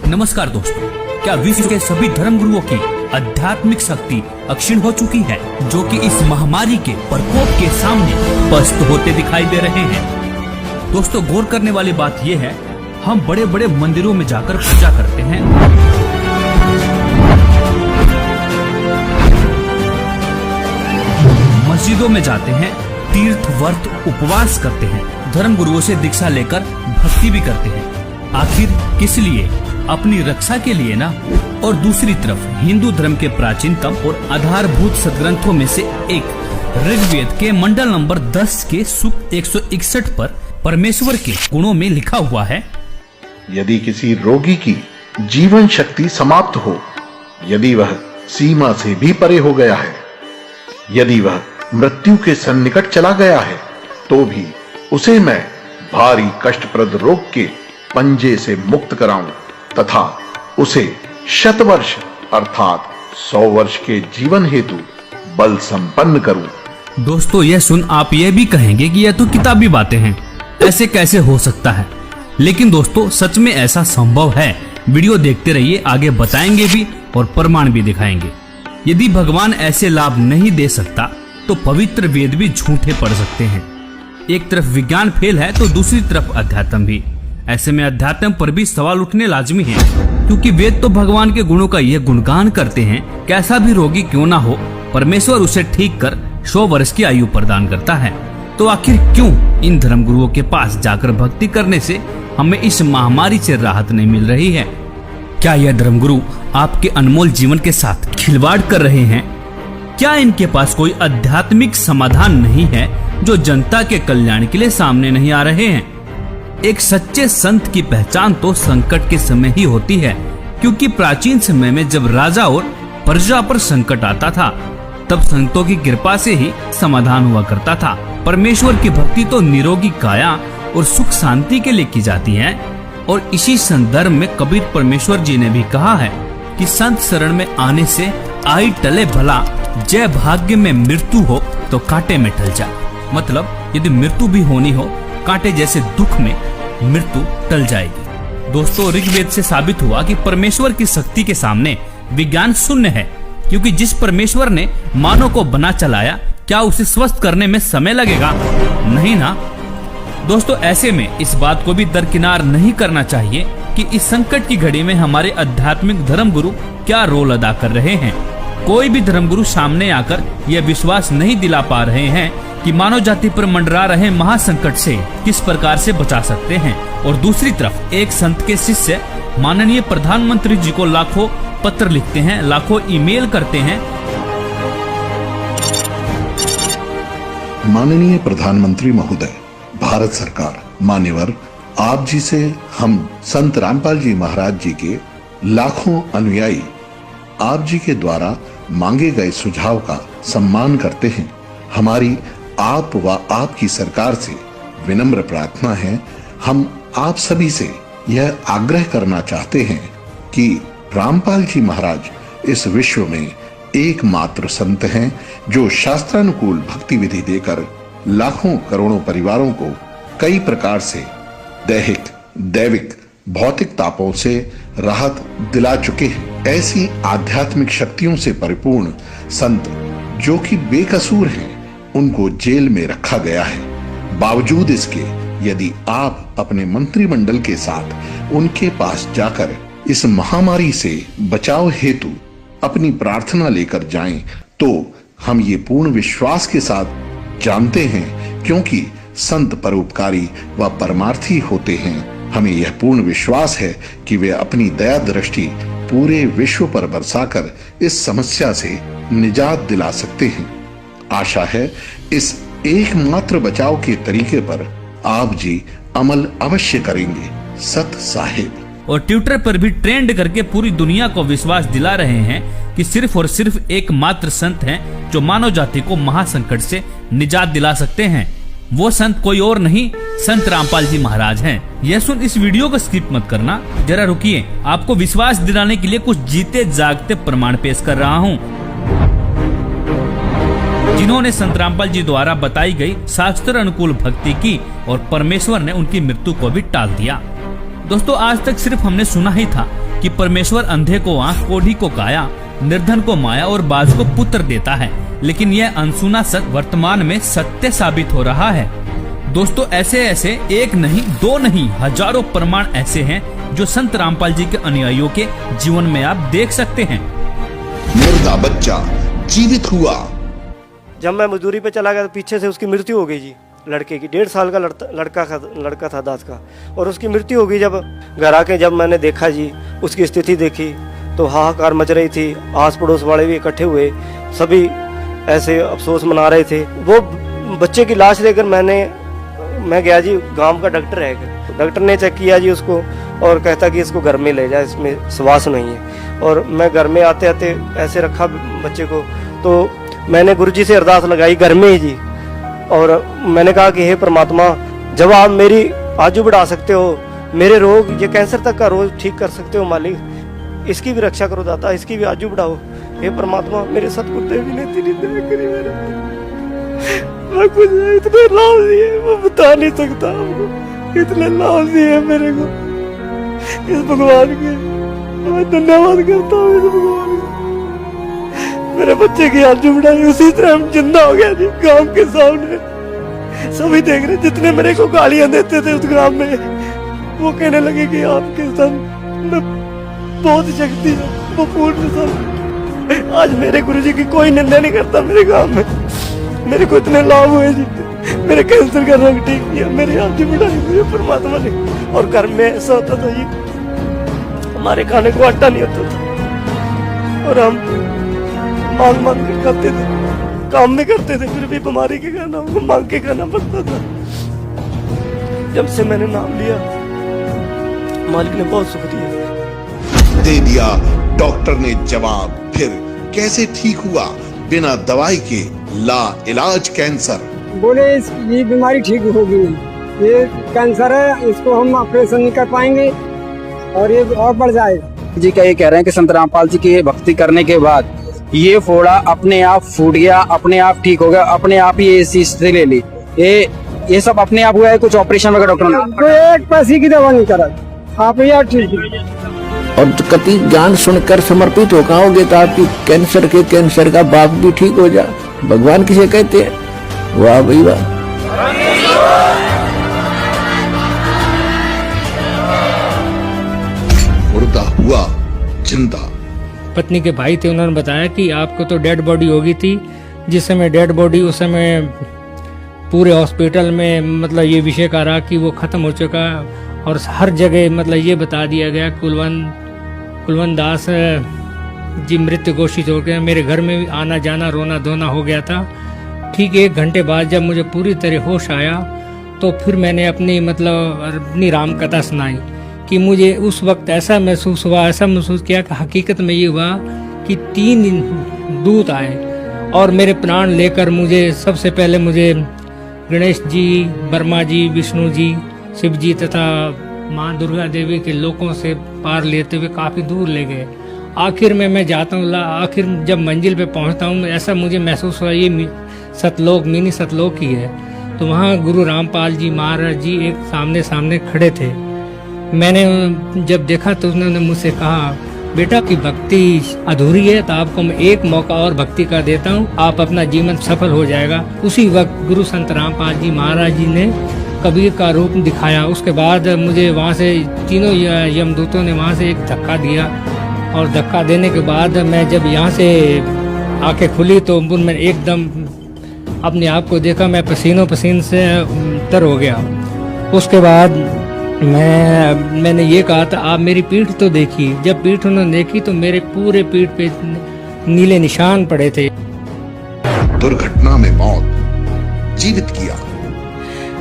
नमस्कार दोस्तों, क्या विश्व के सभी धर्म गुरुओं की आध्यात्मिक शक्ति अक्षीण हो चुकी है, जो कि इस महामारी के प्रकोप के सामने पस्त होते दिखाई दे रहे हैं। दोस्तों, गौर करने वाली बात यह है, हम बड़े बड़े मंदिरों में जाकर पूजा करते हैं, मस्जिदों में जाते हैं, तीर्थ व्रत उपवास करते हैं, धर्म गुरुओं से दीक्षा लेकर भक्ति भी करते हैं। आखिर किस लिए? अपनी रक्षा के लिए ना। और दूसरी तरफ हिंदू धर्म के प्राचीनतम और आधारभूत सदग्रंथों में से एक ऋग्वेद के मंडल नंबर 10 के सूक्त 161 पर परमेश्वर के गुणों में लिखा हुआ है, यदि किसी रोगी की जीवन शक्ति समाप्त हो, यदि वह सीमा से भी परे हो गया है, यदि वह मृत्यु के सन्निकट चला गया है, तो भी उसे मैं भारी कष्टप्रद रोग के पंजे से मुक्त कराऊं तथा उसे शतवर्ष अर्थात 100 वर्ष के जीवन हेतु बल संपन्न करूं। दोस्तों, यह सुन आप यह भी कहेंगे कि यह तो किताबी बातें हैं, ऐसे कैसे हो सकता है? लेकिन दोस्तों, सच में ऐसा संभव है। वीडियो देखते रहिए, आगे बताएंगे भी और प्रमाण भी दिखाएंगे। यदि भगवान ऐसे लाभ नहीं दे सकता तो पवित्र वेद भी झूठे पड़ सकते हैं। एक तरफ विज्ञान फेल है तो दूसरी तरफ अध्यात्म भी। ऐसे में अध्यात्म पर भी सवाल उठने लाजमी है, क्योंकि वेद तो भगवान के गुणों का यह गुणगान करते हैं, कैसा भी रोगी क्यों ना हो, परमेश्वर उसे ठीक कर 100 वर्ष की आयु प्रदान करता है। तो आखिर क्यों इन धर्म गुरुओं के पास जाकर भक्ति करने से हमें इस महामारी से राहत नहीं मिल रही है? क्या यह धर्म गुरु आपके अनमोल जीवन के साथ खिलवाड़ कर रहे हैं? क्या इनके पास कोई आध्यात्मिक समाधान नहीं है जो जनता के कल्याण के लिए सामने नहीं आ रहे हैं? एक सच्चे संत की पहचान तो संकट के समय ही होती है, क्योंकि प्राचीन समय में जब राजा और प्रजा पर संकट आता था, तब संतों की कृपा से ही समाधान हुआ करता था। परमेश्वर की भक्ति तो निरोगी काया और सुख शांति के लिए की जाती है। और इसी संदर्भ में कबीर परमेश्वर जी ने भी कहा है कि संत शरण में आने से आई टले भला, जय भाग्य में मृत्यु हो तो कांटे में टल जा। मतलब यदि मृत्यु भी होनी हो, कांटे जैसे दुख में मृत्यु टल जाएगी। दोस्तों, ऋग्वेद से साबित हुआ कि परमेश्वर की शक्ति के सामने विज्ञान शून्य है, क्योंकि जिस परमेश्वर ने मानव को बना चलाया, क्या उसे स्वस्थ करने में समय लगेगा? नहीं ना। दोस्तों, ऐसे में इस बात को भी दरकिनार नहीं करना चाहिए कि इस संकट की घड़ी में हमारे आध्यात्मिक धर्म गुरु क्या रोल अदा कर रहे हैं। कोई भी धर्म गुरु सामने आकर यह विश्वास नहीं दिला पा रहे हैं कि मानव जाति पर मंडरा रहे महासंकट से किस प्रकार से बचा सकते हैं। और दूसरी तरफ एक संत के शिष्य माननीय प्रधानमंत्री जी को लाखों पत्र लिखते हैं, लाखों ईमेल करते हैं। माननीय प्रधानमंत्री महोदय, भारत सरकार, मान्यवर, आप जी से हम संत रामपाल जी महाराज जी के लाखों अनुयायी आप जी के द्वारा मांगे गए सुझाव का सम्मान करते हैं। हमारी आप व आपकी सरकार से विनम्र प्रार्थना है, हम आप सभी से यह आग्रह करना चाहते हैं कि रामपाल जी महाराज इस विश्व में एकमात्र संत हैं जो शास्त्रानुकूल भक्ति विधि देकर लाखों करोड़ों परिवारों को कई प्रकार से दैहिक, दैविक, भौतिक तापों से राहत दिला चुके हैं। ऐसी आध्यात्मिक शक्तियों से परिपूर्ण संत जो कि बेकसूर हैं, उनको जेल में रखा गया है। बावजूद इसके यदि आप अपने मंत्रिमंडल के साथ उनके पास जाकर इस महामारी से बचाव हेतु अपनी प्रार्थना लेकर जाएं, तो हम ये पूर्ण विश्वास के साथ जानते हैं, क्योंकि संत परोपकारी व परमार्थी होते हैं, हमें यह पूर्ण विश्वास है कि वे अपनी दया दृष्टि पूरे विश्व पर बरसाकर इस समस्या से निजात दिला सकते हैं। आशा है इस एकमात्र बचाव के तरीके पर आप जी अमल अवश्य करेंगे। सत साहिब। और ट्विटर पर भी ट्रेंड करके पूरी दुनिया को विश्वास दिला रहे हैं कि सिर्फ और सिर्फ एकमात्र संत हैं जो मानव जाति को महासंकट से निजात दिला सकते हैं। वो संत कोई और नहीं, संत रामपाल जी महाराज हैं। यह सुन इस वीडियो को स्किप मत करना, जरा रुकिए, आपको विश्वास दिलाने के लिए कुछ जीते जागते प्रमाण पेश कर रहा हूँ, जिन्होंने संत रामपाल जी द्वारा बताई गई शास्त्र अनुकूल भक्ति की और परमेश्वर ने उनकी मृत्यु को भी टाल दिया। दोस्तों आज तक सिर्फ हमने सुना ही था कि परमेश्वर अंधे को आंख, कोढ़ी को काया, निर्धन को माया और बाज को पुत्र देता है, लेकिन यह अनसुना सत्य वर्तमान में सत्य साबित हो रहा है। दोस्तों ऐसे ऐसे एक नहीं, दो नहीं, हजारों प्रमाण ऐसे हैं जो संत रामपाल जी के अनुयायियों के जीवन में आप देख सकते हैं। मुर्दा बच्चा जीवित हुआ। जब मैं मजदूरी पे चला गया तो पीछे से उसकी मृत्यु हो गई जी, लड़के की। 1.5 साल का लड़का था दास का, और उसकी मृत्यु हो गई। जब घर आके जब मैंने देखा जी, उसकी स्थिति देखी तो हाहाकार मच रही थी। आस पड़ोस वाले भी इकट्ठे हुए, सभी ऐसे अफसोस मना रहे थे। वो बच्चे की लाश लेकर मैं गया जी, गांव का डॉक्टर है, डॉक्टर ने चेक किया जी उसको और कहता कि इसको घर में ले जा, इसमें श्वास नहीं है। और मैं घर में आते आते ऐसे रखा बच्चे को, तो मैंने गुरुजी से अरदास लगाई घर में ही जी, और मैंने कहा कि हे परमात्मा, जब आप मेरी आजू बढ़ा सकते हो, मेरे रोग, ये कैंसर तक का रोग ठीक कर सकते हो मालिक, इसकी भी रक्षा करो दाता, इसकी भी आजू बढ़ाओ। हे परमात्मा, मेरे सतगुरुदेव जी ने तेरी दया करी मेरे, मैं कुछ इतने लाभ दिए मैं बता नहीं सकता, इतने लाभ दिए मेरे को इस भगवान के, मैं धन्यवाद करता हूँ इस भगवान का। मेरे बच्चे की आजू बढ़ाई, उसी तरह हम जिंदा हो गया जी गांव के सामने। सभी देख रहे, जितने मेरे को गालियां देते थे उस गांव में, वो कहने लगे कि आपके संग में बहुत शक्ति है, वो पूर्ण संग। आज मेरे गुरुजी की कोई निंदा नहीं करता मेरे गांव में। मेरे को इतने लाभ हुए जी, मेरे कैंसर का रंग ठीक किया, मेरी आजू बढ़ाई हुई परमात्मा ने। और घर में ऐसा होता था जी, हमारे खाने को आटा नहीं होता था और हम मांग मांग के खाते थे, काम नहीं करते थे, फिर भी बीमारी के खाना हमको मांग के खाना पड़ता था। जब से मैंने नाम लिया, मालिक ने बहुत सुख दिया। दे दिया डॉक्टर ने जवाब, फिर कैसे ठीक हुआ बिना दवाई के ला इलाज कैंसर? बोले ये बीमारी ठीक होगी, ये कैंसर है, इसको हम ऑपरेशन नहीं कर पाएंगे और ये और बढ़ जाएगा। जी क्या ये कह रहे हैं कि संत रामपाल जी की भक्ति करने के बाद ये फोड़ा अपने आप फूट गया, अपने आप ठीक हो गया, अपने आप ही ये स्थिति ले ली, ये सब अपने आप हुआ है? कुछ ऑपरेशन वगैरह डॉक्टर ने? तो एक पैसे की दवा नहीं करा, आप यार ठीक है। और कति ज्ञान सुनकर समर्पित हो होगे तो आपकी कैंसर का बाप भी ठीक हो जा। भगवान किसे कहते हैं? वाह भाई वाह। मुर्दा हुआ जिंदा। पत्नी के भाई थे, उन्होंने बताया कि आपको तो डेड बॉडी हो गई थी। जिस समय डेड बॉडी, उस समय पूरे हॉस्पिटल में मतलब ये विषय का रहा कि वो खत्म हो चुका, और हर जगह मतलब ये बता दिया गया कुलवंत दास जी मृत घोषित हो गया। मेरे घर में भी आना जाना, रोना धोना हो गया था। ठीक 1 घंटे बाद जब मुझे पूरी तरह होश आया तो फिर मैंने अपनी राम कथा सुनाई कि मुझे उस वक्त ऐसा महसूस किया कि हकीकत में ये हुआ कि 3 दूत आए और मेरे प्राण लेकर सबसे पहले मुझे गणेश जी, ब्रह्मा जी, विष्णु जी, शिव जी तथा माँ दुर्गा देवी के लोकों से पार लेते हुए काफ़ी दूर ले गए। आखिर में मैं जाता हूँ, आखिर जब मंजिल पे पहुँचता हूँ, ऐसा मुझे महसूस हुआ ये सतलोक, मिनी सतलोक ही है। तो वहाँ गुरु रामपाल जी महाराज जी एक सामने खड़े थे। मैंने जब देखा तो उन्होंने मुझसे कहा, बेटा की भक्ति अधूरी है, तो आपको मैं एक मौका और भक्ति का देता हूँ, आप अपना जीवन सफल हो जाएगा। उसी वक्त गुरु संत रामपाल जी महाराज जी ने कबीर का रूप दिखाया। उसके बाद मुझे वहाँ से तीनों यमदूतों ने वहाँ से एक धक्का दिया, और धक्का देने के बाद मैं जब यहाँ से आंखें खुली तो मैं एकदम अपने आप को देखा, मैं पसीनों पसीन से तर हो गया। उसके बाद मैंने ये कहा था, आप मेरी पीठ तो देखिए। जब पीठ उन्होंने देखी तो मेरे पूरे पीठ पे नीले निशान पड़े थे। दुर्घटना में मौत, जीवित किया।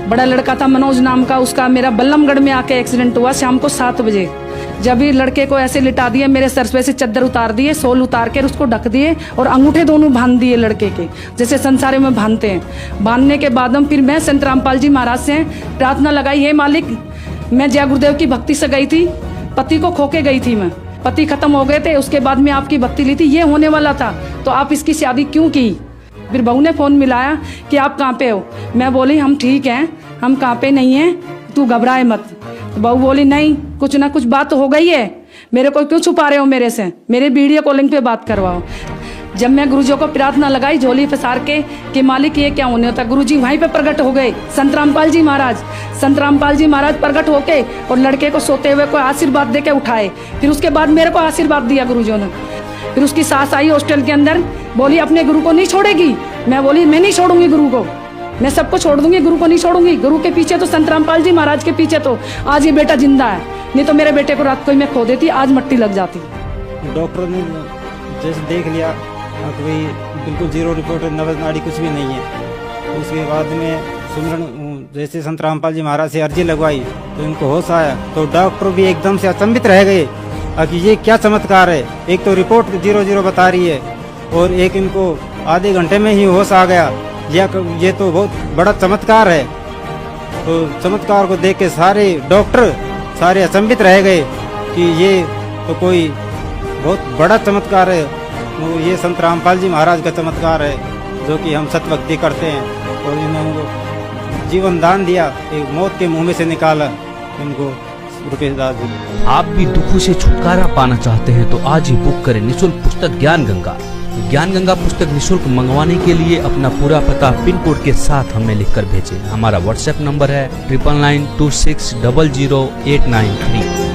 बड़ा लड़का था मनोज नाम का, उसका मेरा बल्लमगढ़ में आके एक्सीडेंट हुआ शाम को 7 बजे। जब भी लड़के को ऐसे लिटा दिए, मेरे सर पे से चद्दर उतार दिए, सोल उतार कर उसको ढक दिए और अंगूठे दोनों बांध दिए लड़के के, जैसे संसारे में बांधते हैं। बांधने के बाद फिर मैं संत रामपाल जी महाराज से प्रार्थना लगाई, हे मालिक, मैं जय गुरुदेव की भक्ति से गई थी, पति को खो के गई थी मैं, पति खत्म हो गए थे, उसके बाद में आपकी भक्ति ली थी, ये होने वाला था, तो आप इसकी शादी क्यों की? फिर बहू ने फोन मिलाया कि आप कहाँ पे हो? मैं बोली हम ठीक हैं, हम कहाँ पे नहीं हैं, तू घबराए मत। तो बहू बोली नहीं, कुछ ना कुछ बात तो हो गई है, मेरे को क्यों छुपा रहे हो मेरे से, मेरे वीडियो कॉलिंग पे बात करवाओ। जब मैं गुरुजी को प्रार्थना लगाई झोली पसार के कि मालिक ये क्या होने होता, गुरुजी वहीं पे प्रकट हो गए। संत रामपाल जी महाराज प्रकट होके और लड़के को सोते हुए को आशीर्वाद दे के उठाए। फिर उसके बाद मेरे को आशीर्वाद दिया गुरुजी ने। फिर उसकी सास आई हॉस्टल के अंदर, बोली अपने गुरु को नहीं छोड़ेगी। मैं बोली मैं नहीं छोड़ूंगी गुरु को, मैं सबको छोड़ दूंगी, गुरु को नहीं छोड़ूंगी। गुरु के पीछे तो संत रामपाल जी महाराज के पीछे तो आज ये बेटा जिंदा है, नहीं तो मेरे बेटे को रात को ही मैं खो देती, आज मट्टी लग जाती। डॉक्टर ने जैसे देख लिया कि भाई बिल्कुल जीरो रिपोर्ट, नवज नाड़ी कुछ भी नहीं है। उसके बाद में सुमरन जैसे संत रामपाल जी महाराज से अर्जी लगवाई तो इनको होश आया, तो डॉक्टर भी एकदम से अचंभित रह गए कि ये क्या चमत्कार है। एक तो रिपोर्ट 0-0 बता रही है और एक इनको आधे घंटे में ही होश आ गया, ये तो बहुत बड़ा चमत्कार है। तो चमत्कार को देख के सारे डॉक्टर सारे अचंभित रह गए कि ये तो कोई बहुत बड़ा चमत्कार है। वो ये संत रामपाल जी महाराज का चमत्कार है जो कि हम सतभक्ति करते हैं। और इन्होंने जीवन दान दिया, एक मौत के मुंह में से निकाला इनको रुपेश दास जी। आप भी दुखों से छुटकारा पाना चाहते हैं तो आज ही बुक करें निःशुल्क पुस्तक ज्ञान गंगा। ज्ञान गंगा पुस्तक निःशुल्क मंगवाने के लिए अपना पूरा पता पिन कोड के साथ हमें लिखकर भेजें। हमारा व्हाट्सएप नंबर है 9992600893।